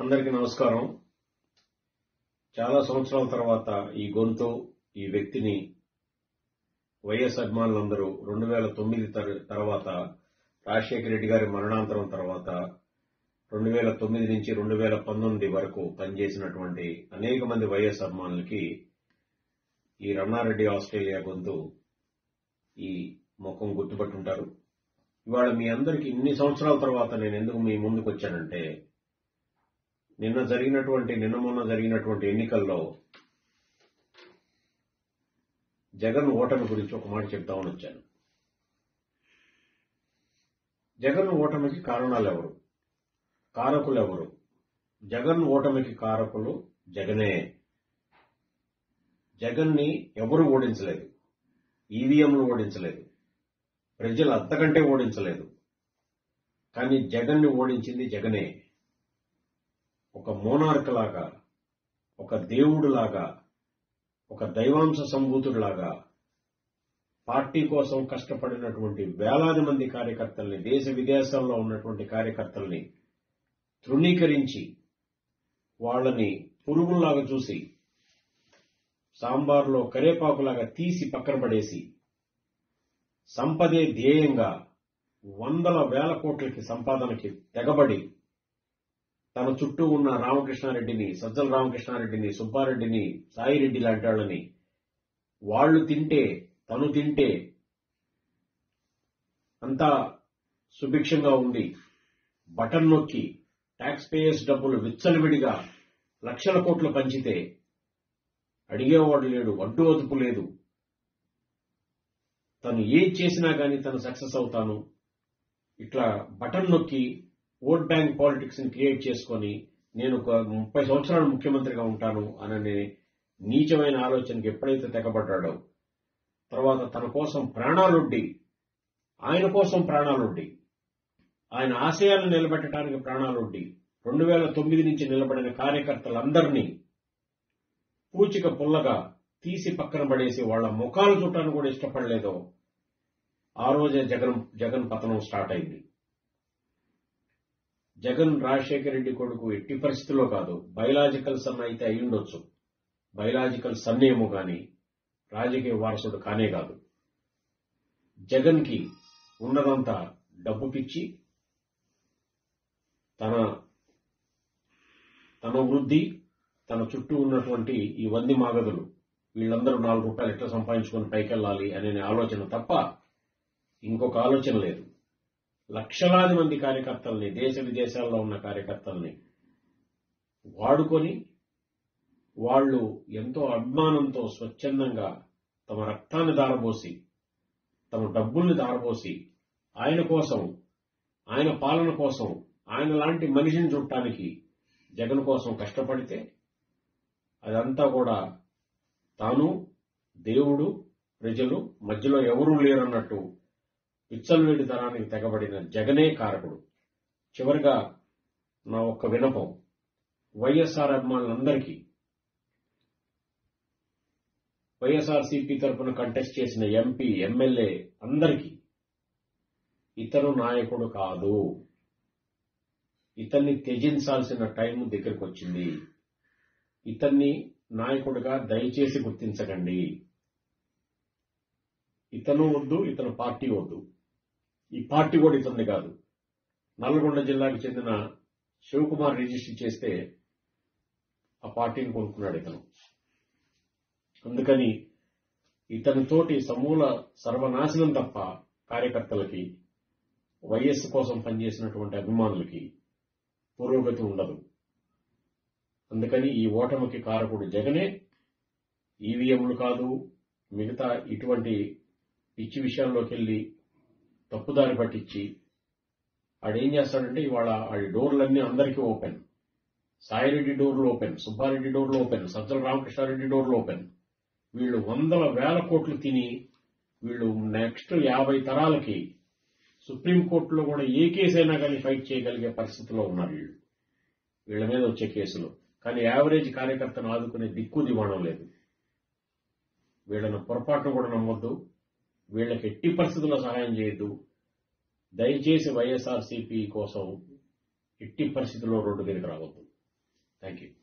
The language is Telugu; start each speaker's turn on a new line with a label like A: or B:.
A: అందరికీ నమస్కారం. చాలా సంవత్సరాల తర్వాత ఈ గొంతు, ఈ వ్యక్తిని వైఎస్ అభిమానులందరూ 2009 తర్వాత రాజశేఖర రెడ్డి గారి మరణాంతరం తర్వాత 2009 నుంచి 2019 వరకు పనిచేసినటువంటి అనేక మంది వైఎస్ అభిమానులకి ఈ రమణారెడ్డి ఆస్ట్రేలియా గొంతు, ఈ ముఖం గుర్తుపట్టుంటారు. ఇవాళ మీ అందరికీ ఇన్ని సంవత్సరాల తర్వాత నేను ఎందుకు మీ ముందుకు వచ్చానంటే, నిన్న మొన్న జరిగినటువంటి ఎన్నికల్లో జగన్ ఓటమి గురించి ఒక మాట చెప్తామని వచ్చాను. జగన్ ఓటమికి కారణాలెవరు, కారకులెవరు? జగన్ ఓటమికి కారకులు జగనే. జగన్ని ఎవరు ఓడించలేదు, ఈవీఎంలు ఓడించలేదు, ప్రజలు అంతకంటే ఓడించలేదు. కానీ జగన్ని ఓడించింది జగనే. ఒక మోనార్క్ లాగా, ఒక దేవుడులాగా, ఒక దైవాంశ సంభూతుడిలాగా పార్టీ కోసం కష్టపడినటువంటి వేలాది మంది కార్యకర్తల్ని, దేశ విదేశాల్లో ఉన్నటువంటి కార్యకర్తల్ని తృణీకరించి వాళ్ళని పురుగుల్లాగా చూసి సాంబార్లో కరేపాకులాగా తీసి పక్కన పడేసి సంపదే ధ్యేయంగా వందల వేల కోట్లకి సంపాదనకి తెగబడి తన చుట్టూ ఉన్న రామకృష్ణారెడ్డిని, సజ్జల రామకృష్ణారెడ్డిని, సుబ్బారెడ్డిని, సాయిరెడ్డి లాంటి వాళ్ళని వాళ్ళు తింటే తను తింటే అంతా సుభిక్షంగా ఉంది, బటన్ నొక్కి ట్యాక్స్ పేయర్స్ డబ్బులు విచ్చలవిడిగా లక్షల కోట్లు పంచితే అడిగేవాడు లేడు, అడ్డు అదుపు లేదు. తను ఏం చేసినా గానీ తను సక్సెస్ అవుతాను, ఇట్లా బటన్ నొక్కి ఓట్ బ్యాంక్ పాలిటిక్స్ ని క్రియేట్ చేసుకొని నేను ఒక 30 సంవత్సరాలు ముఖ్యమంత్రిగా ఉంటాను అనే నీచమైన ఆలోచనకి ఎప్పుడైతే తెగబడ్డాడో, తర్వాత తన కోసం ప్రాణాలొడ్డి, ఆయన కోసం ప్రాణాలొడ్డి, ఆయన ఆశయాలను నిలబెట్టడానికి ప్రాణాలొడ్డి 2009 నుంచి నిలబడిన కార్యకర్తలందరినీ పూచిక పుల్లగా తీసి పక్కన పడేసి వాళ్ల ముఖాలు చుట్టాను కూడా ఇష్టపడలేదో ఆ రోజే జగన్ పతనం స్టార్ట్ అయింది. జగన్ రాజశేఖర రెడ్డి కొడుకు ఎట్టి పరిస్థితుల్లో కాదు. బయలాజికల్ సన్ అయితే అయ్యుండొచ్చు, బయలాజికల్ సన్ ఏమో గాని రాజకీయ వారసుడు కానే కాదు. జగన్ కి ఉన్నదంతా డబ్బు పిచ్చి, తన వృద్ధి, తన చుట్టూ ఉన్నటువంటి ఈ వంది మాగదులు, వీళ్ళందరూ 4 రూపాయలు ఎట్లా సంపాదించుకొని పైకెళ్ళాలి అనే ఆలోచన తప్ప ఇంకొక ఆలోచన లేదు. లక్షలాది మంది కార్యకర్తల్ని, దేశ విదేశాల్లో ఉన్న కార్యకర్తల్ని వాడుకొని వాళ్ళు ఎంతో అభిమానంతో స్వచ్ఛందంగా తమ రక్తాన్ని దారబోసి, తమ డబ్బుల్ని దారబోసి ఆయన కోసం, ఆయన పాలన కోసం, ఆయన లాంటి మనిషిని చుట్టానికి జగన్ కోసం కష్టపడితే అదంతా కూడా తాను, దేవుడు, ప్రజలు మధ్యలో ఎవరూ లేరన్నట్టు విచ్చలవిడి తరానికి తెగబడిన జగనే కారకుడు. చివరిగా నా ఒక్క వినపం వైఎస్ఆర్ అభిమానులందరికీ, వైఎస్ఆర్సీపీ తరఫున కంటెస్ట్ చేసిన ఎంపీ, ఎమ్మెల్యే అందరికీ, ఇతను నాయకుడు కాదు, ఇతన్ని త్యజించాల్సిన టైం దగ్గరకు వచ్చింది. ఇతన్ని నాయకుడిగా దయచేసి గుర్తించకండి. ఇతను వద్దు, ఇతను పార్టీ వద్దు, ఈ పార్టీ కూడా ఇతన్ని కాదు. నల్గొండ జిల్లాకి చెందిన శివకుమార్ రిజిస్టర్ చేస్తే ఆ పార్టీని కొనుక్కున్నాడు ఇతను. అందుకని ఇతనితోటి సమూల సర్వనాశనం తప్ప కార్యకర్తలకి, వైఎస్ కోసం పనిచేసినటువంటి అభిమానులకి పురోగతి ఉండదు. అందుకని ఈ ఓటమికి కారకుడు జగనే, ఈవీఎంలు కాదు. మిగతా ఇటువంటి పిచ్చి విషయాల్లోకి వెళ్లి తప్పుదారి పట్టించి ఆడేం చేస్తాడంటే, ఇవాళ ఆడి డోర్లన్నీ అందరికీ ఓపెన్. సాయిరెడ్డి డోర్లు ఓపెన్, సుబ్బారెడ్డి డోర్లు ఓపెన్, సజ్జల రామకృష్ణారెడ్డి డోర్లు ఓపెన్. వీళ్ళు వందల వేల కోట్లు తిని వీళ్ళు నెక్స్ట్ 50 తరాలకి సుప్రీంకోర్టులో కూడా ఏ కేసు అయినా కానీ ఫైట్ చేయగలిగే పరిస్థితిలో ఉన్నారు వీళ్ళ మీద వచ్చే కేసులు. కానీ యావరేజ్ కార్యకర్తను ఆదుకునే దిక్కు దివాణం లేదు. వీళ్ళను పొరపాటును కూడా నమ్మొద్దు, వీళ్ళకి ఎట్టి పరిస్థితుల్లో సహాయం చేయొద్దు. దయచేసి వైఎస్ఆర్సీపీ కోసం ఎట్టి పరిస్థితుల్లో రోడ్డు మీదకి రావద్దు. Thank you.